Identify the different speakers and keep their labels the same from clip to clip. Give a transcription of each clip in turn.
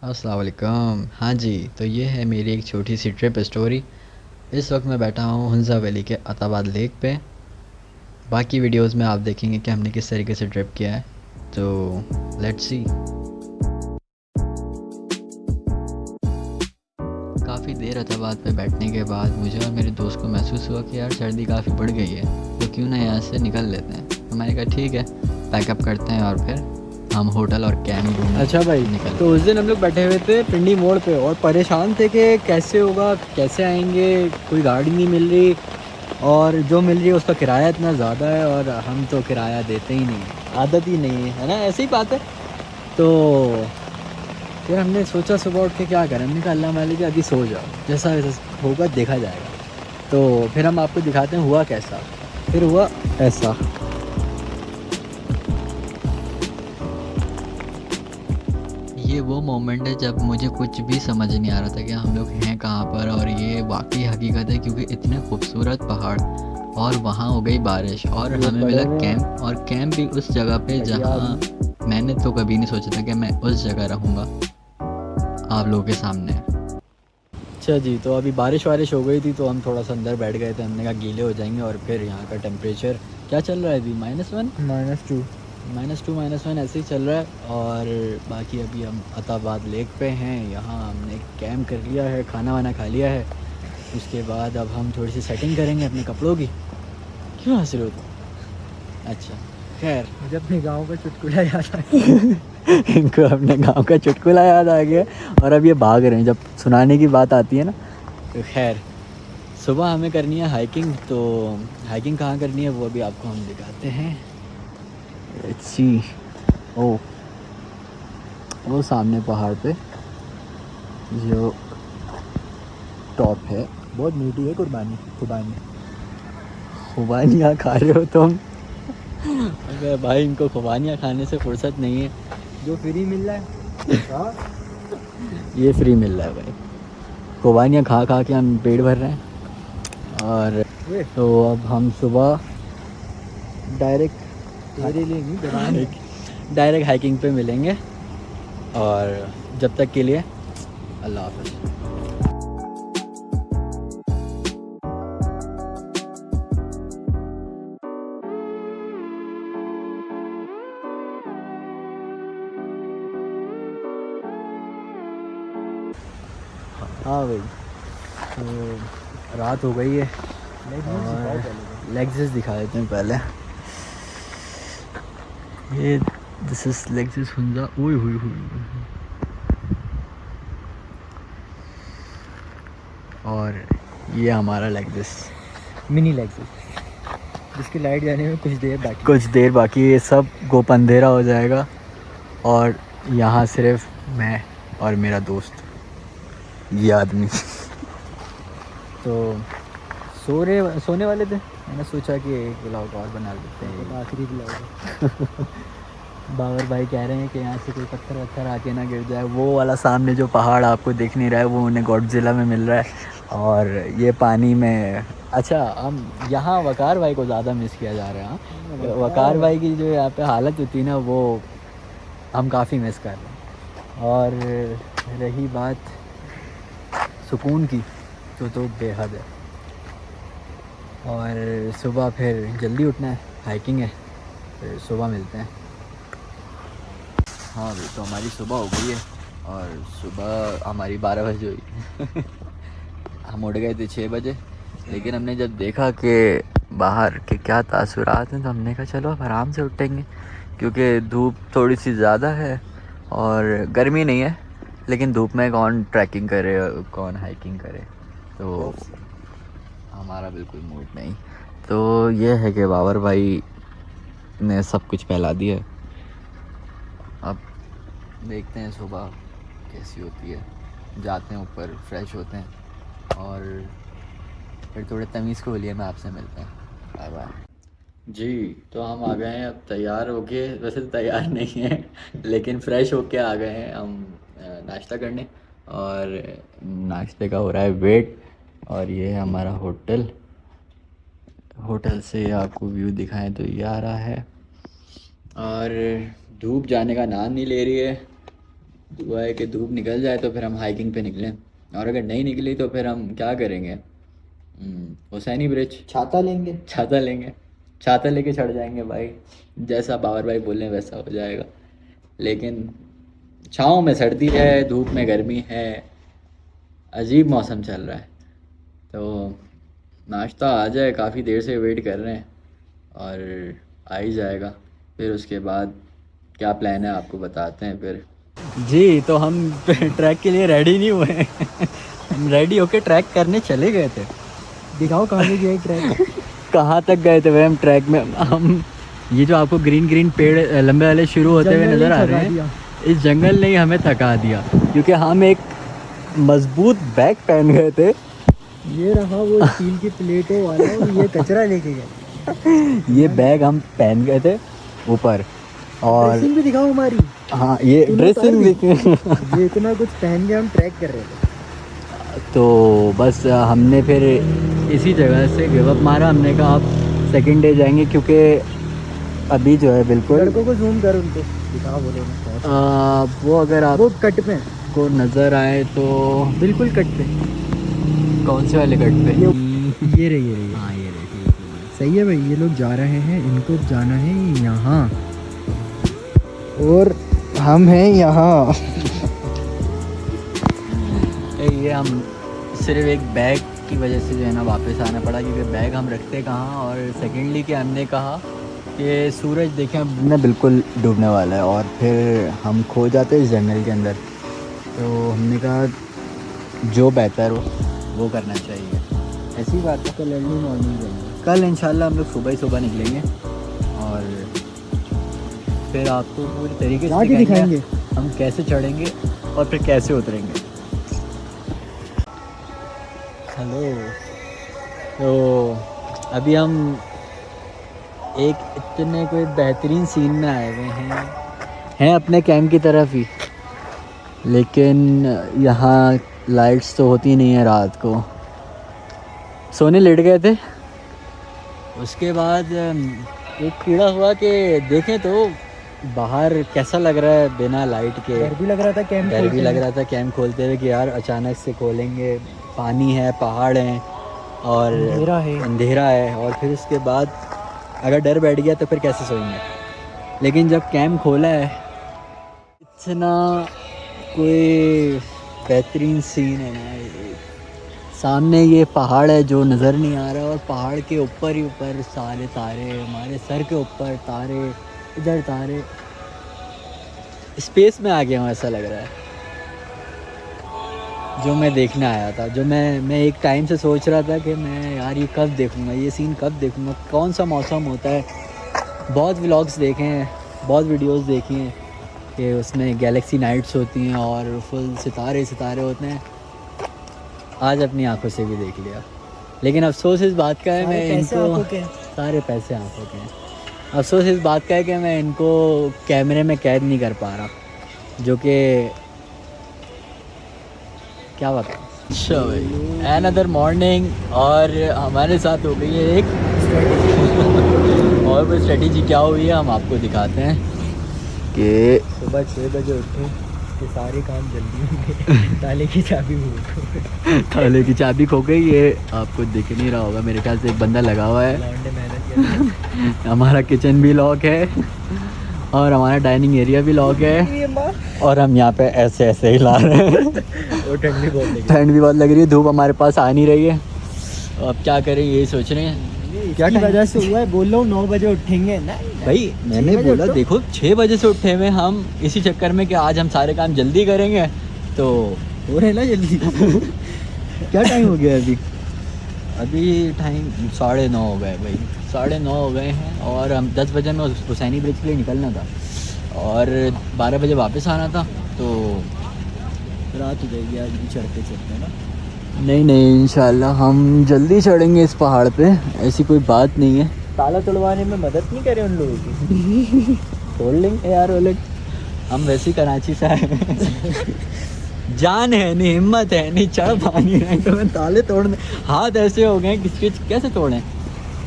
Speaker 1: अस्सलाम वालेकुम। हाँ जी, तो ये है मेरी एक छोटी सी ट्रिप स्टोरी। इस वक्त मैं बैठा हूँ हुंज़ा वैली के अताबाद लेक पे। बाकी वीडियोस में आप देखेंगे कि हमने किस तरीके से ट्रिप किया है। तो लेट्स सी। काफ़ी देर अताबाद पे बैठने के बाद मुझे और मेरे दोस्त को महसूस हुआ कि यार सर्दी काफ़ी बढ़ गई है, तो क्यों ना यहाँ से निकल लेते हैं। तो मैंने कहा ठीक है, पैकअप करते हैं और फिर हम होटल और कैंप ढूंढने
Speaker 2: अच्छा भाई,
Speaker 1: निकल
Speaker 2: तो
Speaker 1: गए।
Speaker 2: उस दिन हम लोग बैठे हुए थे पिंडी मोड़ पे और परेशान थे कि कैसे होगा, कैसे आएंगे, कोई गाड़ी नहीं मिल रही और जो मिल रही है उसका किराया इतना ज़्यादा है और हम तो किराया देते ही नहीं, आदत ही नहीं है ना, ऐसी ही बात है। तो फिर हमने सोचा सुबह उठ के क्या करें, हमने कहा अल्लाह मालिक अभी सो जाओ, जैसा वैसा होगा देखा जाएगा। तो फिर हम आपको दिखाते हैं हुआ कैसा। फिर हुआ ऐसा।
Speaker 1: ये वो मोमेंट है जब मुझे कुछ भी समझ नहीं आ रहा था कि हम लोग हैं कहाँ पर, और ये वाकई हकीकत है क्योंकि इतने खूबसूरत पहाड़ और वहाँ हो गई बारिश और
Speaker 2: ये
Speaker 1: हमें
Speaker 2: पड़े
Speaker 1: मिला
Speaker 2: हुए हैं
Speaker 1: कैंप, और कैंप भी उस जगह पे
Speaker 2: घटिया
Speaker 1: जहाँ
Speaker 2: आदमी।
Speaker 1: मैंने तो कभी नहीं सोचा था कि मैं उस जगह रहूँगा आप लोगों के सामने।
Speaker 2: अच्छा जी, तो अभी बारिश वारिश हो गई थी तो हम थोड़ा सा अंदर बैठ गए थे, हमने कहा गीले हो जाएंगे। और फिर यहाँ का टेम्परेचर क्या चल रहा है अभी, -1,
Speaker 3: -2।
Speaker 2: -2 -1 ऐसे ही चल रहा है। और बाकी अभी हम अताबाद लेक पे हैं, यहाँ हमने कैंप कर लिया है, खाना वाना खा लिया है। उसके बाद अब हम थोड़ी सी सेटिंग करेंगे अपने कपड़ों की। क्यों हंस रहे हो तुम? अच्छा, खैर।
Speaker 3: मुझे अपने गाँव का चुटकुला याद आ गया।
Speaker 2: इनको अपने गांव का चुटकुला याद आ गया और अब ये भाग रहे हैं जब सुनाने की बात आती है ना। तो खैर, सुबह हमें करनी है हाइकिंग। तो हाइकिंग कहाँ करनी है वो अभी आपको हम दिखाते हैं। अच्छी, ओ वो सामने पहाड़ पे जो टॉप है, बहुत मीठी है कुर्बानी खुबानी। खुबानियाँ खा रहे हो तुम? अगर भाई इनको खुबानियाँ खाने से फुर्सत नहीं है, जो फ्री मिल रहा है। हाँ, ये फ्री मिल रहा है भाई। खुबानियाँ खा खा के हम पेट भर रहे हैं। और तो अब हम सुबह डायरेक्ट
Speaker 3: तेरे लिए नहीं दबाने।
Speaker 2: डायरेक्ट हाइकिंग पे मिलेंगे। और जब तक के लिए अल्लाह हाफ़िज़। हाँ भाई, तो रात हो गई है और लेग्स दिखा देते हैं पहले। ये दिस इज लेग्स हुंजा। ओए हुई हुई। और ये हमारा लेग्स,
Speaker 3: मिनी लेग्स, जिसकी लाइट जाने में
Speaker 2: कुछ देर बाकी, ये सब गोप अंधेरा हो जाएगा और यहाँ सिर्फ मैं और मेरा दोस्त, ये आदमी। तो सोने वाले थे, मैंने सोचा कि एक ब्लॉग और बना लेते हैं।
Speaker 3: तो आखिरी ब्लॉग।
Speaker 2: बाबर भाई कह रहे हैं कि यहाँ से कोई पत्थर वत्थर आके ना गिर जाए। वो वाला सामने जो पहाड़ आपको दिख नहीं रहा है वो उन्हें गॉडजिला में मिल रहा है और ये पानी में। अच्छा, हम यहाँ वकार भाई को ज़्यादा मिस किया जा रहा है। हाँ, वकार भाई की जो यहाँ पे हालत होती है ना, वो हम काफ़ी मिस कर रहे हैं। और रही बात सुकून की, तो बेहद है। और सुबह फिर जल्दी उठना है, हाइकिंग है, फिर सुबह मिलते हैं। हाँ भाई, तो हमारी सुबह हो गई है और सुबह हमारी 12 बजे हुई। हम उठ गए थे 6 बजे, लेकिन हमने जब देखा कि बाहर के क्या तासुरात हैं तो हमने कहा चलो अब आराम से उठेंगे, क्योंकि धूप थोड़ी सी ज़्यादा है और गर्मी नहीं है, लेकिन धूप में कौन ट्रैकिंग करे, कौन हाइकिंग करे। तो हमारा बिल्कुल मूड नहीं। तो ये है कि बाबर भाई ने सब कुछ फैला दिया। अब देखते हैं सुबह कैसी होती है, जाते हैं ऊपर, फ्रेश होते हैं और फिर थोड़े तमीज़ को लिए में आपसे मिलते हैं। बाय बाय जी। तो हम आ गए हैं अब तैयार होके, वैसे तो तैयार नहीं है लेकिन फ़्रेश होके आ गए हैं हम नाश्ता करने। और नाश्ते का हो रहा है वेट। और ये है हमारा होटल। होटल से आपको व्यू दिखाएं तो ये आ रहा है और धूप जाने का नाम नहीं ले रही है। दुआ है कि धूप निकल जाए तो फिर हम हाइकिंग पे निकलें, और अगर नहीं निकली तो फिर हम क्या करेंगे, हुसैनी ब्रिज,
Speaker 3: छाता लेंगे।
Speaker 2: छाता लेंगे, छाता लेके चढ़ जाएंगे भाई, जैसा बाबर भाई बोल रहे हैं वैसा हो जाएगा। लेकिन छाँव में सर्दी है, धूप में गर्मी है, अजीब मौसम चल रहा है। तो नाश्ता आ जाए, काफ़ी देर से वेट कर रहे हैं और आ ही जाएगा। फिर उसके बाद क्या प्लान है आपको बताते हैं फिर।
Speaker 1: जी, तो हम ट्रैक के लिए रेडी नहीं हुए हैं। हम रेडी होके ट्रैक करने चले गए थे।
Speaker 3: दिखाओ कहाँ से गया ट्रैक।
Speaker 1: कहाँ तक गए थे भाई हम ट्रैक में? हम ये जो आपको ग्रीन ग्रीन पेड़ लंबे वाले शुरू होते हुए नज़र आ रहे हैं, इस जंगल ने ही हमें थका दिया, क्योंकि हम एक मजबूत बैग पहन गए थे।
Speaker 3: ये रहा वो स्टील की प्लेटों वाला, और ये कचरा लेके गए।
Speaker 1: ये बैग हम पहन गए थे ऊपर, और
Speaker 3: ड्रेसिंग भी दिखाओ हमारी।
Speaker 1: हाँ ये ड्रेसिंग देखिए।
Speaker 3: ये इतना कुछ पहन के हम ट्रैक कर रहे थे।
Speaker 1: तो बस हमने फिर इसी जगह से गिव अप मारा। हमने कहा आप सेकंड डे जाएंगे, क्योंकि अभी जो है बिल्कुल
Speaker 3: लड़कों को जूम कर, उनको दिखाओ बोलो ना।
Speaker 1: वो अगर
Speaker 3: वो कट पे
Speaker 1: आपको नज़र आए तो
Speaker 3: बिल्कुल कट पे।
Speaker 1: कौन से वाले कट पे?
Speaker 3: ये रही
Speaker 1: हाँ ये रही।
Speaker 3: सही है भाई, ये लोग जा रहे हैं, इनको जाना है यहाँ, और हम हैं यहाँ।
Speaker 1: ये हम सिर्फ एक बैग की वजह से जो है ना वापस आना पड़ा, क्योंकि बैग हम रखते कहाँ, और सेकेंडली कि हमने कहा कि सूरज देखें ना बिल्कुल डूबने वाला है और फिर हम खो जाते इस जंगल के अंदर। तो हमने कहा जो बेहतर हो वो करना चाहिए। ऐसी बात है।
Speaker 3: कल अर्ली मॉर्निंग जाएंगे।
Speaker 1: कल इंशाल्लाह हम लोग सुबह ही सुबह निकलेंगे और फिर आपको पूरी तरीके से
Speaker 3: दिखाएंगे
Speaker 1: हम कैसे चढ़ेंगे और फिर कैसे उतरेंगे। हेलो, तो अभी हम एक इतने कोई बेहतरीन सीन में आए हुए हैं अपने कैंप की तरफ ही, लेकिन यहाँ लाइट्स तो होती नहीं है रात को। सोने लेट गए थे, उसके बाद एक कीड़ा हुआ कि देखें तो बाहर कैसा लग रहा है बिना लाइट के।
Speaker 3: डर भी लग रहा था कैंप,
Speaker 1: डर भी लग रहा था कैंप खोलते हुए कि यार अचानक से खोलेंगे, पानी है, पहाड़ हैं और अंधेरा है, और फिर उसके बाद अगर डर बैठ गया तो फिर कैसे सोएंगे। लेकिन जब कैंप खोला है, इतना कोई बेहतरीन सीन है ना। सामने ये पहाड़ है जो नज़र नहीं आ रहा, और पहाड़ के ऊपर ही ऊपर सारे तारे, हमारे सर के ऊपर तारे, इधर तारे, स्पेस में आ गया हूँ ऐसा लग रहा है। जो मैं देखने आया था, जो मैं एक टाइम से सोच रहा था कि मैं यार ये कब देखूँगा, ये सीन कब देखूँगा, कौन सा मौसम होता है। बहुत व्लॉग्स देखे हैं, बहुत वीडियोस देखी हैं कि उसमें गैलेक्सी नाइट्स होती हैं और फुल सितारे सितारे होते हैं। आज अपनी आंखों से भी देख लिया, लेकिन अफसोस इस बात का है मैं इनको, सारे पैसे आंखों के हैं। अफसोस इस बात का है कि मैं इनको कैमरे में कैद नहीं कर पा रहा, जो कि क्या बात है। अच्छा भाई, अनदर मॉर्निंग, और हमारे साथ हो गई है एक और वो स्ट्रेटेजी क्या हुई है हम आपको दिखाते हैं कि
Speaker 3: सुबह 6 बजे उठे कि सारे काम जल्दी होंगे। ताले की चाबी भूल
Speaker 1: ताले की चाबी खो गई। ये आपको दिख नहीं रहा होगा, मेरे ख्याल से एक बंदा लगा हुआ है। हमारा किचन भी लॉक है और हमारा डाइनिंग एरिया भी लॉक है, और हम यहाँ पे ऐसे ऐसे ही ला रहे हैं।
Speaker 3: और
Speaker 1: ठंड भी बहुत लग रही है, धूप हमारे पास आ नहीं रही है। अब क्या करें, यही सोच रहे हैं।
Speaker 3: क्या वजह से हुआ है, बोल रहा हूँ 9 बजे उठेंगे ना
Speaker 1: भाई। मैंने बोला देखो 6 बजे से उठे हुए हम, इसी चक्कर में कि आज हम सारे काम जल्दी करेंगे, तो
Speaker 3: हो रहे ना जल्दी।
Speaker 1: क्या टाइम हो गया अभी? अभी टाइम 9:30 हो गए भाई, 9:30 हो गए हैं, और हम 10 बजे में हुसैनी ब्रिज के लिए निकलना था और 12 बजे वापस आना था। तो
Speaker 3: रात हो जाएगी आज भी चढ़ते चढ़ते ना।
Speaker 1: नहीं इंशाल्लाह हम जल्दी चढ़ेंगे इस पहाड़ पे, ऐसी कोई बात नहीं है।
Speaker 3: ताला तोड़वाने में मदद नहीं करे उन लोगों की।
Speaker 1: तोड़ लेंगे यार वो लोग, हम वैसे ही कराची से आए। जान है नहीं, हिम्मत है नहीं, चढ़ पानी रहे तो मैं ताले तोड़ने, हाथ ऐसे हो गए कि कैसे तोड़ें।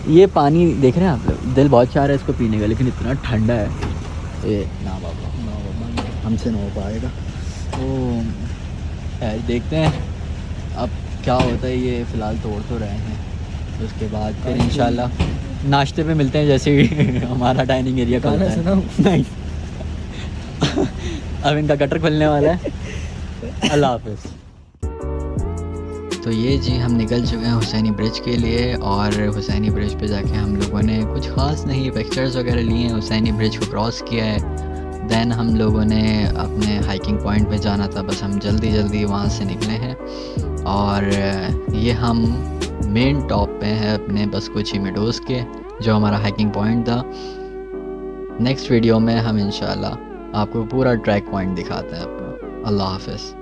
Speaker 1: ये पानी देख रहे हैं आप लोग, दिल बहुत चाह रहा है इसको पीने का, लेकिन इतना ठंडा है ये, ना बाबा हमसे ना हो पाएगा।
Speaker 2: तो खैर देखते हैं अब क्या होता है। ये फ़िलहाल तोड़ तो रहे हैं, तो उसके बाद फिर इंशाल्लाह नाश्ते पे मिलते हैं जैसे ही हमारा डाइनिंग एरिया
Speaker 3: गाना
Speaker 2: खुलता है।
Speaker 3: सुनाऊं?
Speaker 2: नहीं अब इनका गटर खुलने वाला है। अल्लाह हाफ़िज़।
Speaker 1: तो ये जी हम निकल चुके हैं हुसैनी ब्रिज के लिए, और हुसैनी ब्रिज पे जाके हम लोगों ने कुछ ख़ास नहीं पिक्चर्स वगैरह लिए हैं, हुसैनी ब्रिज को क्रॉस किया है। देन हम लोगों ने अपने हाइकिंग पॉइंट पे जाना था, बस हम जल्दी जल्दी वहाँ से निकले हैं। और ये हम मेन टॉप पे हैं अपने बसकुची मेडोज़ के, जो हमारा हाइकिंग पॉइंट था। नेक्स्ट वीडियो में हम इंशाल्लाह आपको पूरा ट्रैक पॉइंट दिखाते हैं अपना। अल्लाह हाफ़िज़।